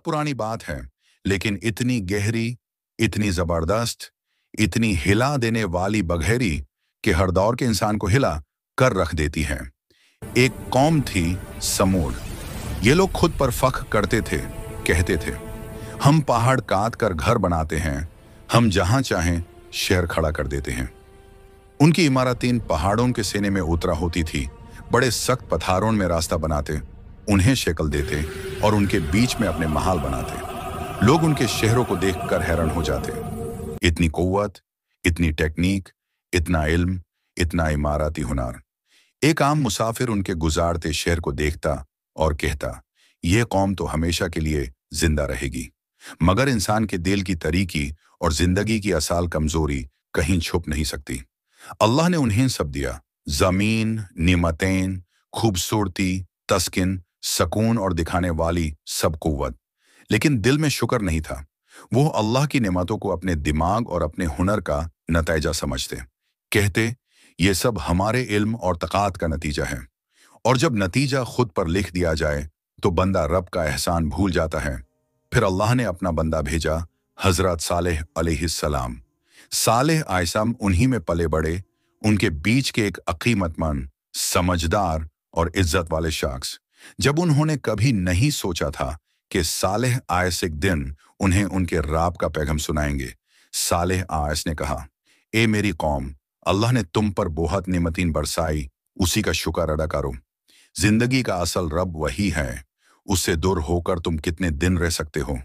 बहुत पुरानी बात है, लेकिन इतनी गहरी, इतनी जबरदस्त, इतनी हिला देने वाली बघेरी कि हर दौर के इंसान को हिला कर रख देती है। एक कौम थी समूद। ये लोग खुद पर फख्र करते थे, कहते थे, हम पहाड़ काट कर घर बनाते हैं, हम जहां चाहें शहर खड़ा कर देते हैं। उनकी इमारतें पहाड़ों के सीने में उतरा होती थी, बड़े सख्त पत्थरों में रास्ता बनाते, उन्हें शक्ल देते और उनके बीच में अपने महल बनाते। लोग उनके शहरों को देखकर हैरान हो जाते। इतनी कुव्वत, इतनी टेक्निक, इतना इल्म, इतना इमारती हुनर। एक आम मुसाफिर उनके गुजारते शहर को देखता और कहता, यह कौम तो हमेशा के लिए जिंदा रहेगी। मगर इंसान के दिल की तरीकी और जिंदगी की असाल कमजोरी कहीं छुप नहीं सकती। अल्लाह ने उन्हें सब दिया, जमीन, निमतें, खूबसूरती, तस्किन, सकून और दिखाने वाली सब कुव्वत, लेकिन दिल में शुक्र नहीं था। वो अल्लाह की नेमतों को अपने दिमाग और अपने हुनर का नतीजा समझते, कहते, ये सब हमारे इल्म और तकात का नतीजा है। और जब नतीजा खुद पर लिख दिया जाए तो बंदा रब का एहसान भूल जाता है। फिर अल्लाह ने अपना बंदा भेजा, हजरत सालेह अलैहिस्सलाम। सालेह आयसम उन्हीं में पले बड़े, उनके बीच के एक अकीमतमंद, समझदार और इज्जत वाले शख्स। जब उन्होंने कभी नहीं सोचा था कि सालेह आयस एक दिन उन्हें उनके राब का पैगाम सुनाएंगे, सालेह आयस ने कहा, ए मेरी कौम, अल्लाह ने तुम पर बहुत नेमतीन बरसाई, उसी का शुक्र अदा करो। जिंदगी का असल रब वही है, उससे दूर होकर तुम कितने दिन रह सकते हो।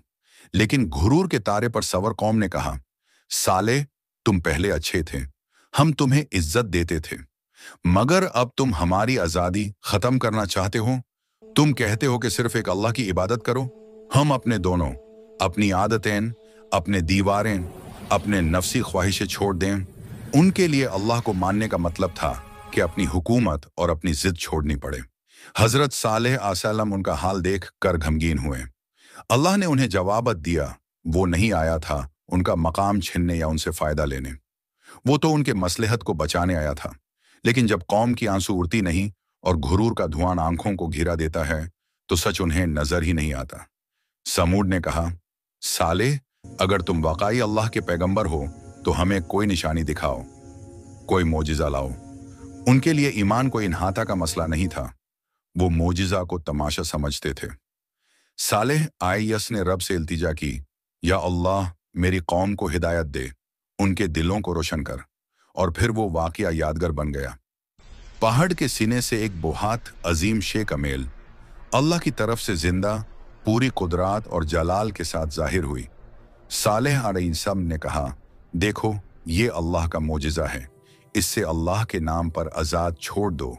लेकिन घुरूर के तारे पर सवर कौम ने कहा, साले, तुम पहले अच्छे थे, हम तुम्हें इज्जत देते थे, मगर अब तुम हमारी आजादी खत्म करना चाहते हो। तुम कहते हो कि सिर्फ एक अल्लाह की इबादत करो। हम अपने दोनों, अपनी आदतें, अपने दीवारें, अपने नफसी ख्वाहिशें छोड़ दें। उनके लिए अल्लाह को मानने का मतलब था कि अपनी हुकूमत और अपनी जिद छोड़नी पड़े। हजरत सालेह आसलम उनका हाल देख कर गमगीन हुए। अल्लाह ने उन्हें जवाब दिया, वो नहीं आया था उनका मकाम छीनने या उनसे फायदा लेने, वो तो उनके मसलहत को बचाने आया था। लेकिन जब कौम की आंसू उड़ती नहीं और घुरूर का धुआं आंखों को घिरा देता है तो सच उन्हें नजर ही नहीं आता। समूद ने कहा, सालेह, अगर तुम वाकई अल्लाह के पैगंबर हो तो हमें कोई निशानी दिखाओ, कोई मोजिजा लाओ। उनके लिए ईमान कोई इन्हाता का मसला नहीं था, वो मोजिजा को तमाशा समझते थे। सालेह आयस ने रब से इल्तिजा की, या अल्लाह, मेरी कौम को हिदायत दे, उनके दिलों को रोशन कर। और फिर वो वाकया यादगार बन गया। पहाड़ के सीने से एक बहुत अजीम शे का मेल अल्लाह की तरफ से जिंदा, पूरी कुदरत और जलाल के साथ जाहिर हुई। सालेह अलैहिस्सलाम ने कहा, देखो, ये अल्लाह का मोजिज़ा है, इससे अल्लाह के नाम पर आज़ाद छोड़ दो,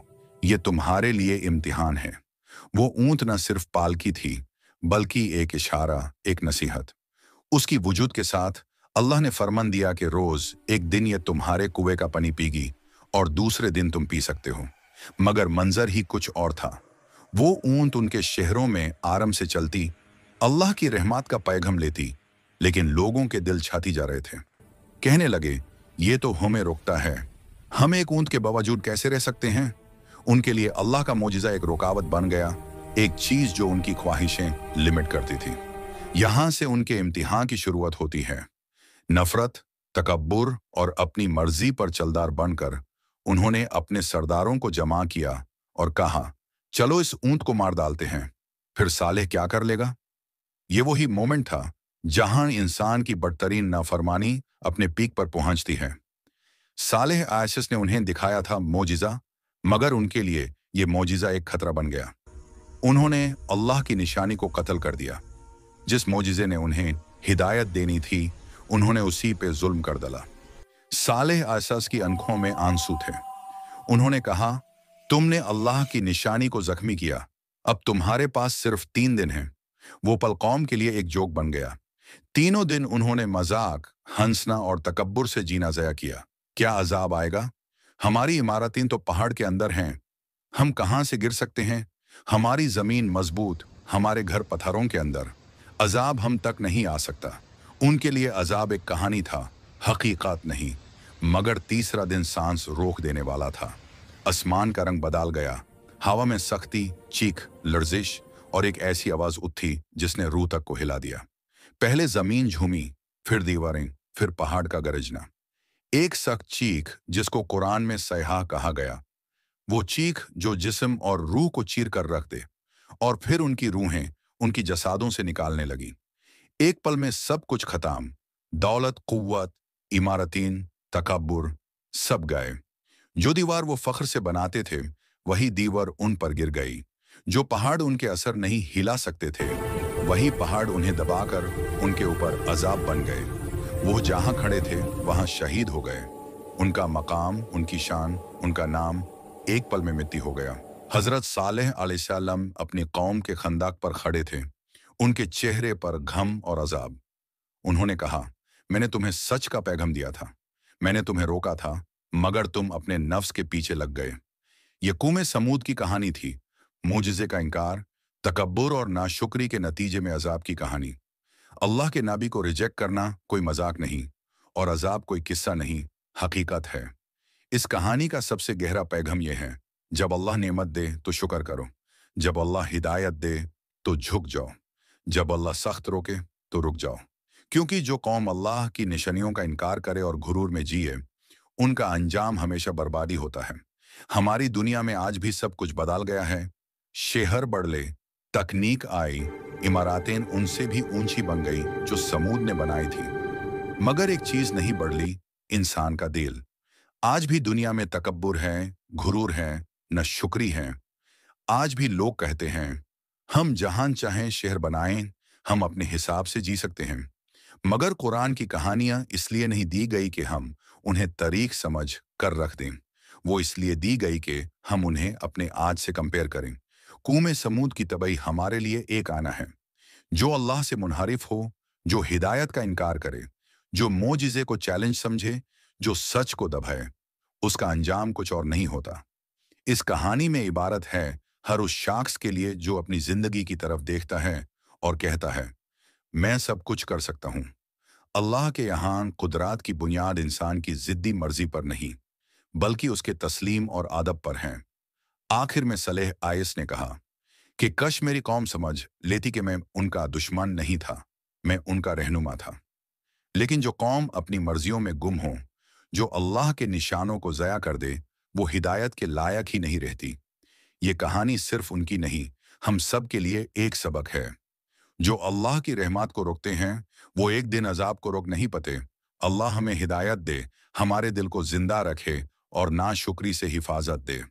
ये तुम्हारे लिए इम्तिहान है। वो ऊंट न सिर्फ पालकी थी, बल्कि एक इशारा, एक नसीहत। उसकी वजूद के साथ अल्लाह ने फरमान दिया कि रोज एक दिन ये तुम्हारे कुएं का पानी पीगी और दूसरे दिन तुम पी सकते हो। मगर मंजर ही कुछ और था। वो ऊंट उनके शहरों में आराम से चलती, अल्लाह की रहमत का पैगाम लेती, लेकिन लोगों के दिल छाती जा रहे थे। कहने लगे, ये तो हमें रोकता है, हम एक ऊंट के बावजूद कैसे रह सकते हैं। उनके लिए अल्लाह का मोजिज़ा एक रुकावट बन गया, एक चीज जो उनकी ख्वाहिशें लिमिट करती थी। यहां से उनके इम्तिहान की शुरुआत होती है। नफरत, तकब्बुर और अपनी मर्जी पर चलदार बनकर उन्होंने अपने सरदारों को जमा किया और कहा, चलो इस ऊंट को मार डालते हैं, फिर सालेह क्या कर लेगा। ये वही मोमेंट था जहां इंसान की बदतरीन नाफरमानी अपने पीक पर पहुंचती है। सालेह आयसिस ने उन्हें दिखाया था मोजिज़ा, मगर उनके लिए ये मोजिज़ा एक खतरा बन गया। उन्होंने अल्लाह की निशानी को कत्ल कर दिया। जिस मोजिज़े ने उन्हें हिदायत देनी थी, उन्होंने उसी पे जुल्म कर डाला। सालेह आयसिस की आंखों में आंसू थे। उन्होंने कहा, तुमने अल्लाह की निशानी को जख्मी किया, अब तुम्हारे पास सिर्फ 3 दिन हैं। वो पल कौम के लिए एक जोक बन गया। तीनों दिन उन्होंने मजाक, हंसना और तकब्बुर से जीना ज़या किया। क्या अजाब आएगा, हमारी इमारतें तो पहाड़ के अंदर हैं, हम कहां से गिर सकते हैं। हमारी जमीन मजबूत, हमारे घर पत्थरों के अंदर, अजाब हम तक नहीं आ सकता। उनके लिए अजाब एक कहानी था, हकीकत नहीं। मगर तीसरा दिन सांस रोक देने वाला था। आसमान का रंग बदल गया, हवा में सख्ती, चीख, लर्जिश और एक ऐसी आवाज उठी जिसने रूह तक को हिला दिया। पहले जमीन झूमी, फिर दीवारें, फिर पहाड़ का गरजना। एक सख्त चीख जिसको कुरान में सैहा कहा गया, वो चीख जो जिस्म और रूह को चीर कर रख दे, और फिर उनकी रूहें उनकी जसादों से निकालने लगी। एक पल में सब कुछ खत्म, दौलत, कुव्वत, इमारतीन, तकब्बुर, सब गए। जो दीवार वो फख्र से बनाते थे, वही दीवार उन पर गिर गई। जो पहाड़ उनके असर नहीं हिला सकते थे, वही पहाड़ उन्हें दबाकर उनके ऊपर अजाब बन गए। वो जहां खड़े थे वहां शहीद हो गए। उनका मकाम, उनकी शान, उनका नाम एक पल में मिट्टी हो गया। हजरत सालेह अलैहिस्सलाम अपनी कौम के खंदाक पर खड़े थे, उनके चेहरे पर घम और अजाब। उन्होंने कहा, मैंने तुम्हें सच का पैगाम दिया था, मैंने तुम्हें रोका था, मगर तुम अपने नफ्स के पीछे लग गए। ये कौम समूद की कहानी थी, मोजिज़े का इनकार, तकब्बुर और नाशुक्री के नतीजे में अजाब की कहानी। अल्लाह के नबी को रिजेक्ट करना कोई मजाक नहीं, और अजाब कोई किस्सा नहीं, हकीकत है। इस कहानी का सबसे गहरा पैगाम यह है, जब अल्लाह नेमत दे तो शुक्र करो, जब अल्लाह हिदायत दे तो झुक जाओ, जब अल्लाह सख्त रोके तो रुक जाओ। क्योंकि जो कौम अल्लाह की निशानियों का इनकार करे और घुरूर में जिए, उनका अंजाम हमेशा बर्बादी होता है। हमारी दुनिया में आज भी सब कुछ बदल गया है। शहर बढ़ले, तकनीक आई, इमारतें उनसे भी ऊंची बन गई जो समूद ने बनाई थी, मगर एक चीज नहीं बढ़ली, इंसान का दिल। आज भी दुनिया में तकब्बुर है, घुरूर है, न शुक्री है। आज भी लोग कहते हैं, हम जहां चाहें शहर बनाएं, हम अपने हिसाब से जी सकते हैं। मगर कुरान की कहानियां इसलिए नहीं दी गई कि हम उन्हें तरीक समझ कर रख दें, वो इसलिए दी गई कि हम उन्हें अपने आज से कंपेयर करें। कौम समूद की तबई हमारे लिए एक आना है। जो अल्लाह से मुनहरिफ हो, जो हिदायत का इनकार करे, जो मोजिज़े को चैलेंज समझे, जो सच को दबाए, उसका अंजाम कुछ और नहीं होता। इस कहानी में इबारत है हर उस शख्स के लिए जो अपनी जिंदगी की तरफ देखता है और कहता है, मैं सब कुछ कर सकता हूं। अल्लाह के यहाँ कुदरत की बुनियाद इंसान की जिद्दी मर्जी पर नहीं, बल्कि उसके तस्लीम और आदब पर है। आखिर में सलेह आयस ने कहा कि कश मेरी कौम समझ लेती कि मैं उनका दुश्मन नहीं था, मैं उनका रहनुमा था। लेकिन जो कौम अपनी मर्जियों में गुम हो, जो अल्लाह के निशानों को ज़या कर दे, वो हिदायत के लायक ही नहीं रहती। ये कहानी सिर्फ उनकी नहीं, हम सब के लिए एक सबक है। जो अल्लाह की रहमत को रोकते हैं, वो एक दिन अजाब को रोक नहीं पाते। अल्लाह हमें हिदायत दे, हमारे दिल को जिंदा रखे और नाशुक्री से हिफाजत दे।